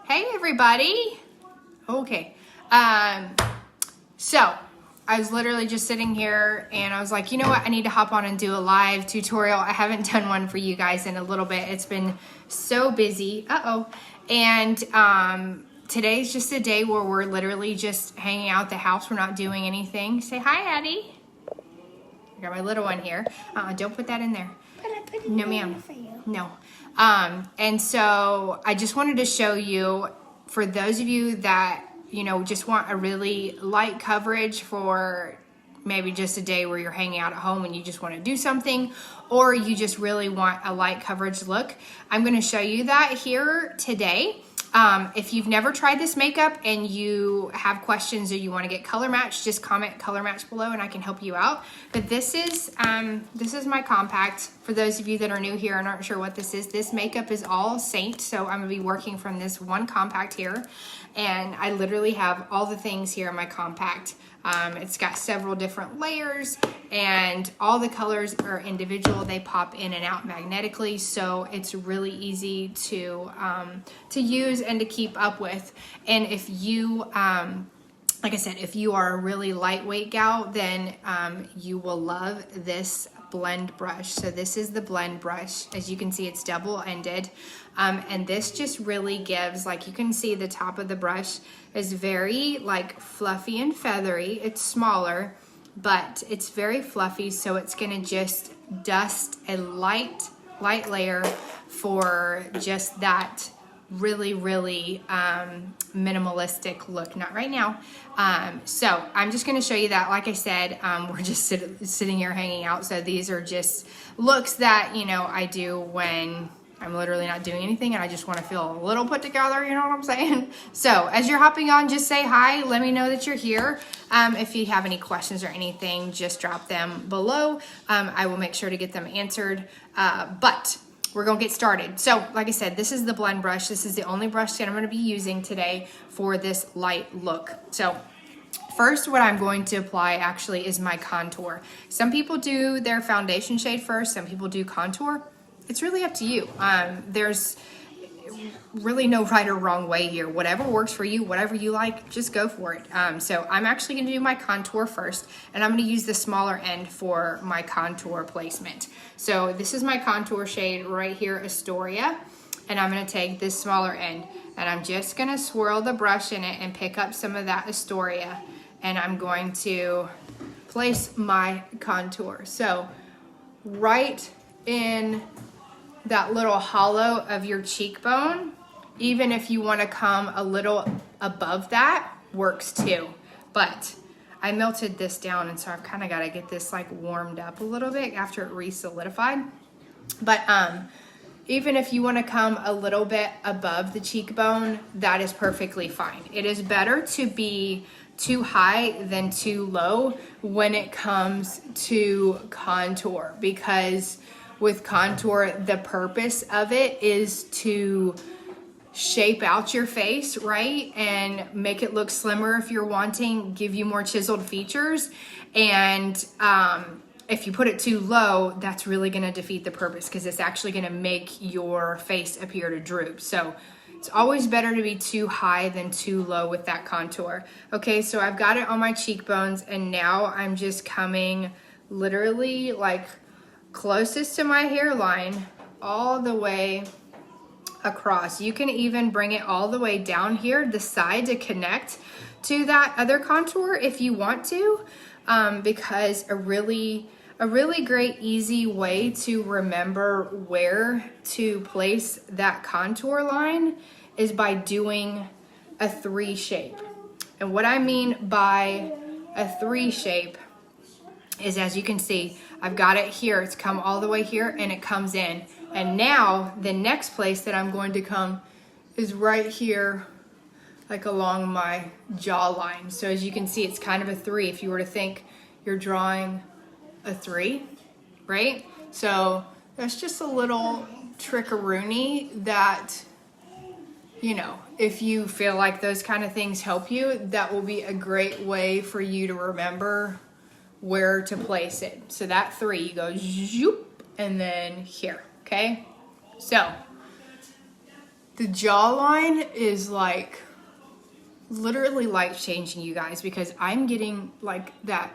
Hey everybody. Okay. So I was literally just sitting here and I was like, you know what? I need to hop on and do a live tutorial. I haven't done one for you guys in a little bit. It's been so busy. And today's just a day where we're literally just hanging out at the house. We're not doing anything. Say hi, Addie. I got my little one here. Don't put that in there. No, ma'am. No. And so I just wanted to show you, for those of you that, you know, just want a really light coverage for maybe just a day where you're hanging out at home and you just want to do something, or you just really want a light coverage look, I'm going to show you that here today. If you've never tried this makeup and you have questions or you want to get color matched, just comment color match below and I can help you out. But this is my compact. For those of you that are new here and aren't sure what this makeup is all Seint. So I'm gonna be working from this one compact here. And I literally have all the things here in my compact. It's got several different layers and all the colors are individual. They pop in and out magnetically, so it's really easy to use and to keep up with. And if you, like I said, if you are a really lightweight gal, then you will love this blend brush. So this is the blend brush. As you can see, it's double-ended. And this just really gives, like you can see the top of the brush is very like fluffy and feathery. It's smaller, but it's very fluffy. So it's gonna just dust a light layer for just that really minimalistic look. Not right now. So I'm just going to show you that. Like I said, we're just sitting here hanging out. So these are just looks that, you know, I do when I'm literally not doing anything and I just want to feel a little put together, you know what I'm saying? So as you're hopping on, just say hi. Let me know that you're here. If you have any questions or anything, just drop them below. I will make sure to get them answered. But we're gonna get started. So like I said, this is the blend brush. This is the only brush that I'm gonna be using today for this light look. So first, what I'm going to apply actually is my contour. Some people do their foundation shade first, some people do contour. It's really up to you. There's really no right or wrong way here. Whatever works for you, whatever you like, just go for it. So I'm actually gonna do my contour first, and I'm gonna use the smaller end for my contour placement. So this is my contour shade right here, Astoria, and I'm gonna take this smaller end, and I'm just gonna swirl the brush in it and pick up some of that Astoria, and I'm going to place my contour. So right in that little hollow of your cheekbone, even if you want to come a little above that, works too. But I melted this down, and so I've kind of got to get this like warmed up a little bit after it re-solidified. But even if you want to come a little bit above the cheekbone, that is perfectly fine. It is better to be too high than too low when it comes to contour, because with contour, the purpose of it is to shape out your face, right? And make it look slimmer if you're wanting, give you more chiseled features. And if you put it too low, that's really gonna defeat the purpose, because it's actually gonna make your face appear to droop. So it's always better to be too high than too low with that contour. Okay, so I've got it on my cheekbones, and now I'm just coming literally like closest to my hairline all the way across. You can even bring it all the way down here, the side, to connect to that other contour if you want to, because a really great easy way to remember where to place that contour line is by doing a 3 shape. And what I mean by a 3 shape is, as you can see, I've got it here. It's come all the way here and it comes in. And now the next place that I'm going to come is right here, like along my jawline. So as you can see, it's kind of a 3. If you were to think you're drawing a 3, right? So that's just a little trickaroonie that, you know, if you feel like those kind of things help you, that will be a great way for you to remember where to place it. So that 3, you go zoop, and then here, okay? So The jawline is like literally life-changing, you guys, because I'm getting like that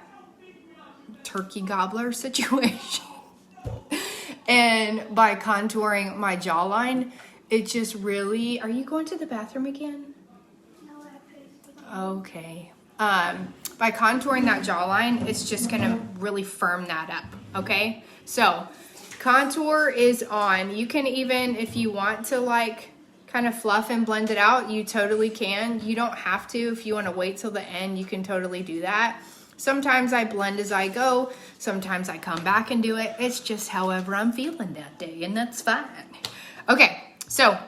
turkey gobbler situation. And by contouring my jawline, it just really... Are you going to the bathroom again? Okay. By contouring that jawline, it's just gonna really firm that up, okay? So, contour is on. You can even, if you want to like kind of fluff and blend it out, you totally can. You don't have to. If you want to wait till the end, you can totally do that. Sometimes I blend as I go. Sometimes I come back and do it. It's just however I'm feeling that day, and that's fine. Okay, so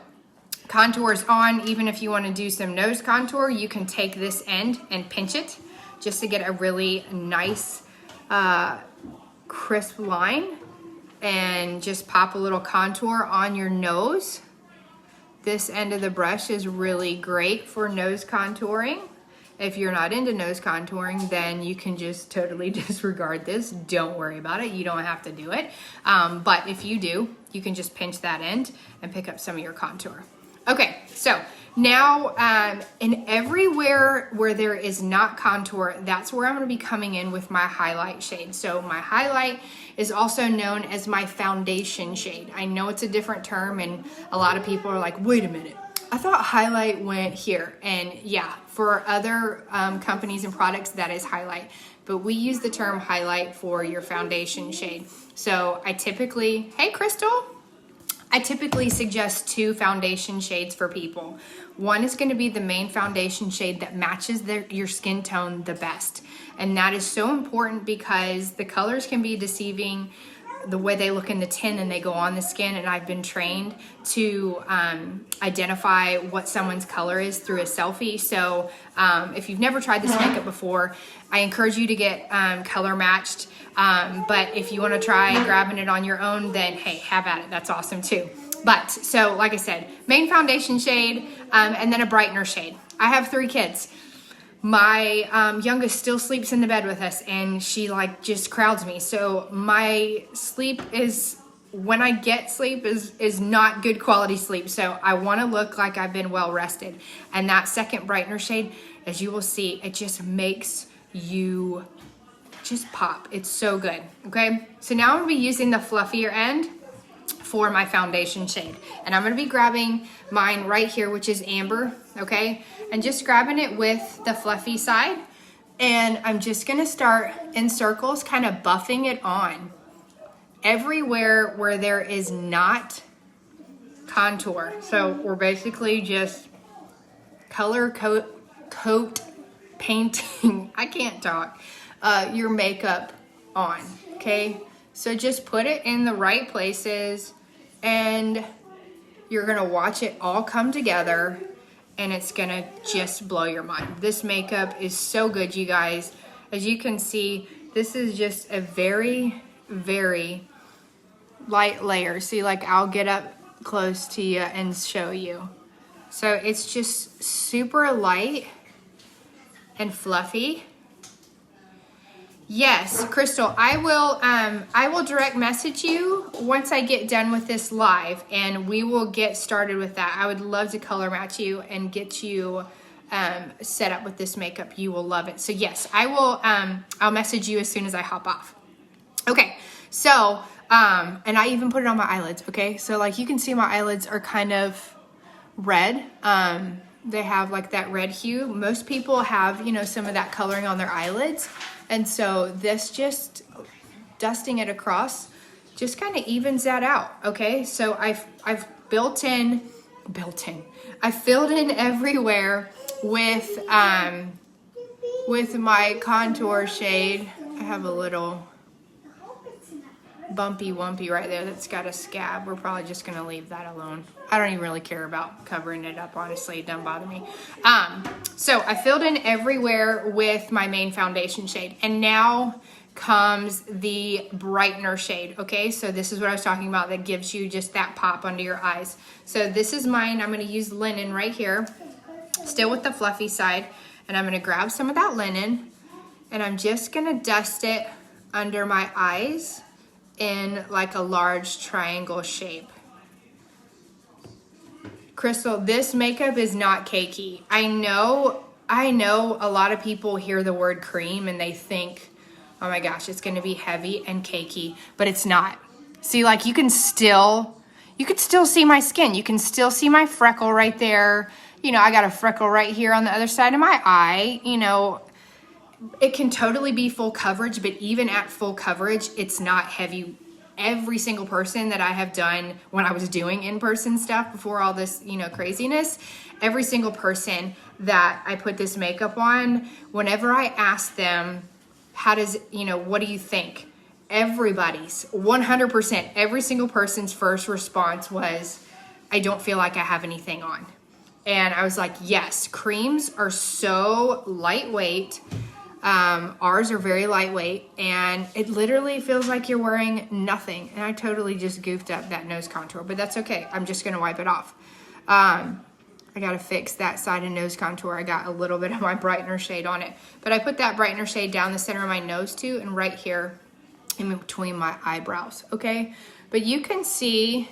contour's on. Even if you want to do some nose contour, you can take this end and pinch it just to get a really nice crisp line, and just pop a little contour on your nose. This end of the brush is really great for nose contouring. If you're not into nose contouring, then you can just totally disregard this. Don't worry about it. You don't have to do it. But if you do, you can just pinch that end and pick up some of your contour. Okay, so now in everywhere where there is not contour, that's where I'm going to be coming in with my highlight shade. So my highlight is also known as my foundation shade. I know it's a different term, and a lot of people are like, wait a minute, I thought highlight went here. And yeah, for other companies and products, that is highlight. But we use the term highlight for your foundation shade. So I typically, hey Crystal, I typically suggest 2 foundation shades for people. One is going to be the main foundation shade that matches your skin tone the best. And that is so important because the colors can be deceiving the way they look in the tin and they go on the skin. And I've been trained to identify what someone's color is through a selfie. So if you've never tried this makeup before, I encourage you to get color matched. But if you want to try grabbing it on your own, then hey, have at it. That's awesome too. But so like I said, main foundation shade and then a brightener shade. I have 3 kids. My youngest still sleeps in the bed with us, and she like just crowds me. So my sleep is, when I get sleep, is not good quality sleep. So I want to look like I've been well rested. And that second brightener shade, as you will see, it just makes you just pop. It's so good. Okay, so now I'm gonna be using the fluffier end for my foundation shade, and I'm going to be grabbing mine right here, which is amber, okay, and just grabbing it with the fluffy side, and I'm just going to start in circles, kind of buffing it on everywhere where there is not contour. So we're basically just color coat painting, I can't talk, your makeup on, okay? So just put it in the right places, and you're gonna watch it all come together, and it's gonna just blow your mind. This makeup is so good, you guys. As you can see, this is just a very, very light layer. See, like I'll get up close to you and show you. So it's just super light and fluffy. Yes, Crystal, I will direct message you once I get done with this live, and we will get started with that. I would love to color match you and get you set up with this makeup. You will love it. So yes, I will, I'll message you as soon as I hop off. Okay, so, and I even put it on my eyelids, okay? So like you can see my eyelids are kind of red. They have like that red hue. Most people have, you know, some of that coloring on their eyelids. And so this just dusting it across just kind of evens that out, okay? So I've filled in everywhere with my contour shade. I have a little bumpy wumpy right there that's got a scab. We're probably just gonna leave that alone. I don't even really care about covering it up, honestly. It doesn't bother me. So I filled in everywhere with my main foundation shade, and now comes the brightener shade, okay? So this is what I was talking about that gives you just that pop under your eyes. So this is mine. I'm gonna use linen right here, still with the fluffy side, and I'm gonna grab some of that linen, and I'm just gonna dust it under my eyes in like a large triangle shape. Crystal, this makeup is not cakey. I know a lot of people hear the word cream and they think, oh my gosh, it's gonna be heavy and cakey, but it's not. See, like you can still see my skin. You can still see my freckle right there. You know, I got a freckle right here on the other side of my eye. You know, it can totally be full coverage, but even at full coverage, it's not heavy. Every single person that I have done when I was doing in-person stuff before all this, you know, craziness, every single person that I put this makeup on, whenever I ask them, how does, you know, what do you think? Everybody's 100%, every single person's first response was, I don't feel like I have anything on. And I was like, yes, creams are so lightweight. Ours are very lightweight and it literally feels like you're wearing nothing. And I totally just goofed up that nose contour, but that's okay. I'm just going to wipe it off. I got to fix that side of nose contour. I got a little bit of my brightener shade on it, but I put that brightener shade down the center of my nose too, and right here in between my eyebrows. Okay. But you can see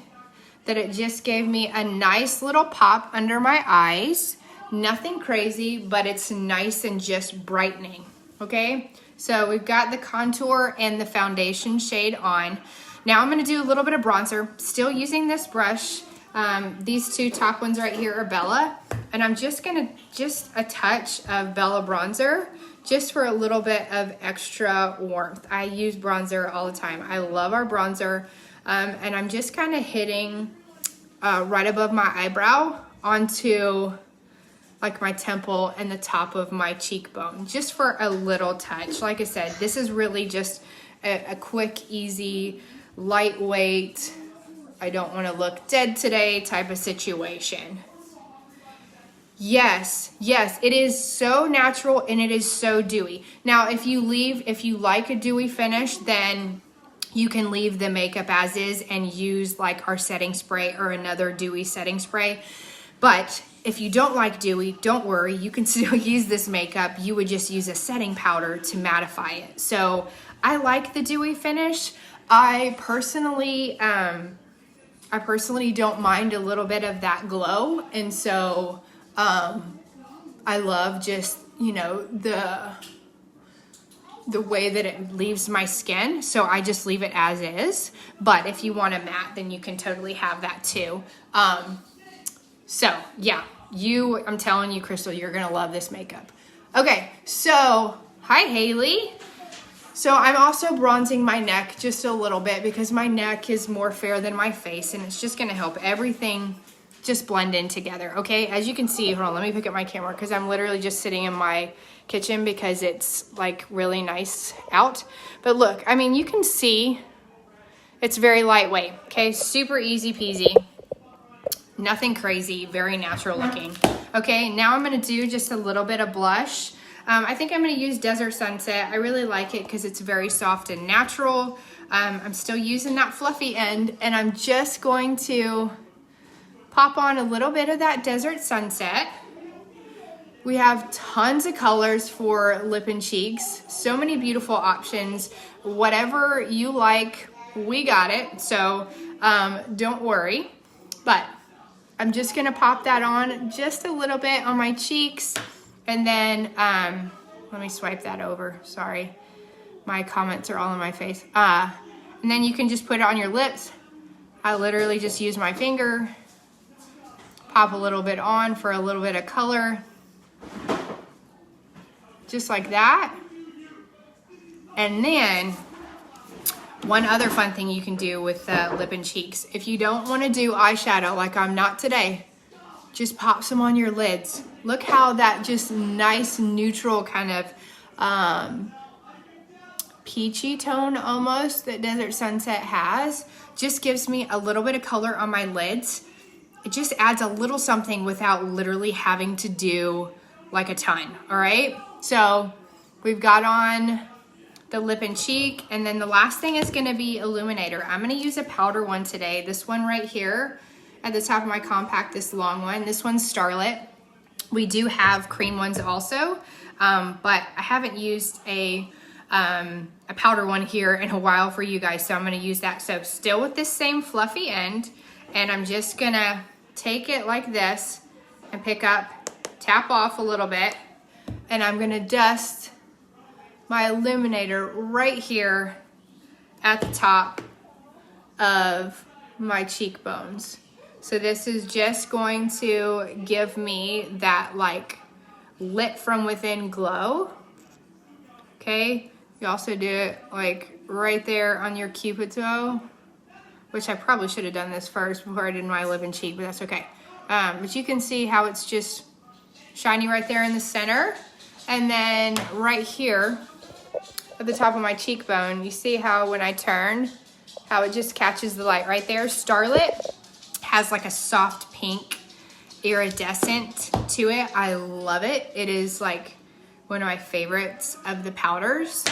that it just gave me a nice little pop under my eyes. Nothing crazy, but it's nice and just brightening. Okay, so we've got the contour and the foundation shade on. Now I'm gonna do a little bit of bronzer, still using this brush. These two top ones right here are Bella, and I'm just gonna, a touch of Bella bronzer, just for a little bit of extra warmth. I use bronzer all the time. I love our bronzer, and I'm just kind of hitting right above my eyebrow onto like my temple and the top of my cheekbone, just for a little touch. Like I said, this is really just a quick, easy, lightweight, I don't want to look dead today type of situation. Yes, it is so natural and it is so dewy. Now, if you like a dewy finish, then you can leave the makeup as is and use like our setting spray or another dewy setting spray. But if you don't like dewy, don't worry, you can still use this makeup. You would just use a setting powder to mattify it. So I like the dewy finish. I personally don't mind a little bit of that glow. And so I love just, you know, the way that it leaves my skin. So I just leave it as is. But if you want a matte, then you can totally have that too. So yeah, I'm telling you, Crystal, you're gonna love this makeup. Okay, so hi Haley. So I'm also bronzing my neck just a little bit because my neck is more fair than my face, and it's just gonna help everything just blend in together. Okay, as you can see, hold on, let me pick up my camera because I'm literally just sitting in my kitchen because it's like really nice out. But look, I mean, you can see it's very lightweight. Okay, super easy peasy. Nothing crazy, very natural looking. Okay, now I'm gonna do just a little bit of blush. I think I'm gonna use Desert Sunset. I really like it because it's very soft and natural. I'm still using that fluffy end, and I'm just going to pop on a little bit of that Desert Sunset. We have tons of colors for lip and cheeks. So many beautiful options. Whatever you like, we got it. So don't worry. But I'm just gonna pop that on just a little bit on my cheeks, and then let me swipe that over. Sorry, my comments are all in my face. And then you can just put it on your lips. I literally just use my finger, pop a little bit on for a little bit of color, just like that. And then one other fun thing you can do with lip and cheeks, if you don't want to do eyeshadow like I'm not today, just pop some on your lids. Look how that just nice neutral kind of peachy tone almost that Desert Sunset has just gives me a little bit of color on my lids. It just adds a little something without literally having to do like a ton. All right, so we've got on the lip and cheek, and then the last thing is gonna be illuminator. I'm gonna use a powder one today. This one right here at the top of my compact, this long one. This one's Starlit. We do have cream ones also, but I haven't used a powder one here in a while for you guys, so I'm gonna use that. So still with this same fluffy end, and I'm just gonna take it like this and pick up, tap off a little bit, and I'm gonna dust my illuminator right here at the top of my cheekbones. So this is just going to give me that like lit from within glow. Okay, you also do it like right there on your cupid toe, which I probably should have done this first before I did my lip and cheek, but that's okay. But you can see how it's just shiny right there in the center. And then right here at the top of my cheekbone, you see how when I turn, how it just catches the light right there. Starlit has like a soft pink iridescent to it. I love it. It is like one of my favorites of the powders.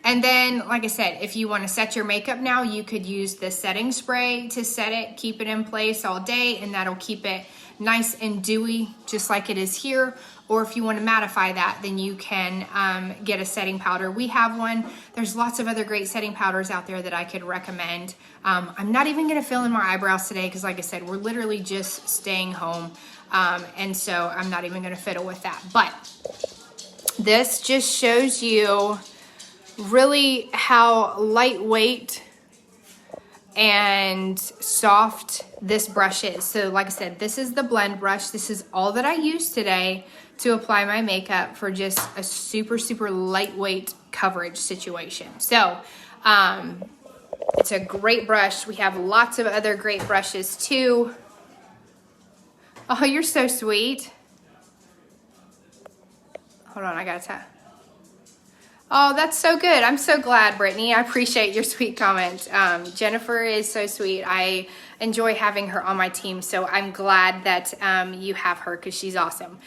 And then, like I said, if you want to set your makeup now, you could use the setting spray to set it, keep it in place all day, and that'll keep it nice and dewy, just like it is here. Or if you want to mattify that, then you can get a setting powder. We have one. There's lots of other great setting powders out there that I could recommend. I'm not even going to fill in my eyebrows today because, like I said, we're literally just staying home. And so I'm not even going to fiddle with that. But this just shows you really how lightweight and soft this brush is. So like I said, this is the blend brush. This is all that I use today to apply my makeup for just a super, super lightweight coverage situation. So it's a great brush. We have lots of other great brushes too. Oh, you're so sweet. Hold on, I gotta tap. Oh, that's so good. I'm so glad, Brittany. I appreciate your sweet comment. Jennifer is so sweet. I enjoy having her on my team, so I'm glad that you have her because she's awesome.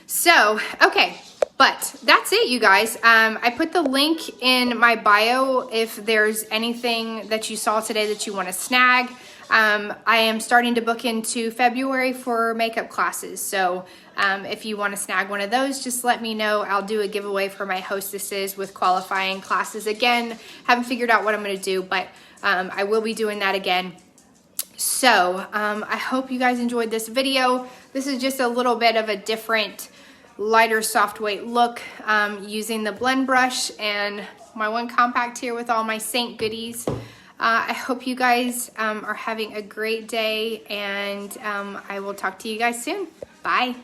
So, okay, but that's it, you guys. I put the link in my bio if there's anything that you saw today that you want to snag. I am starting to book into February for makeup classes, so if you want to snag one of those, just let me know. I'll do a giveaway for my hostesses with qualifying classes. Again, haven't figured out what I'm going to do, but I will be doing that again. So I hope you guys enjoyed this video. This is just a little bit of a different, lighter, soft weight look using the blend brush and my one compact here with all my Seint goodies. I hope you guys are having a great day, and I will talk to you guys soon. Bye.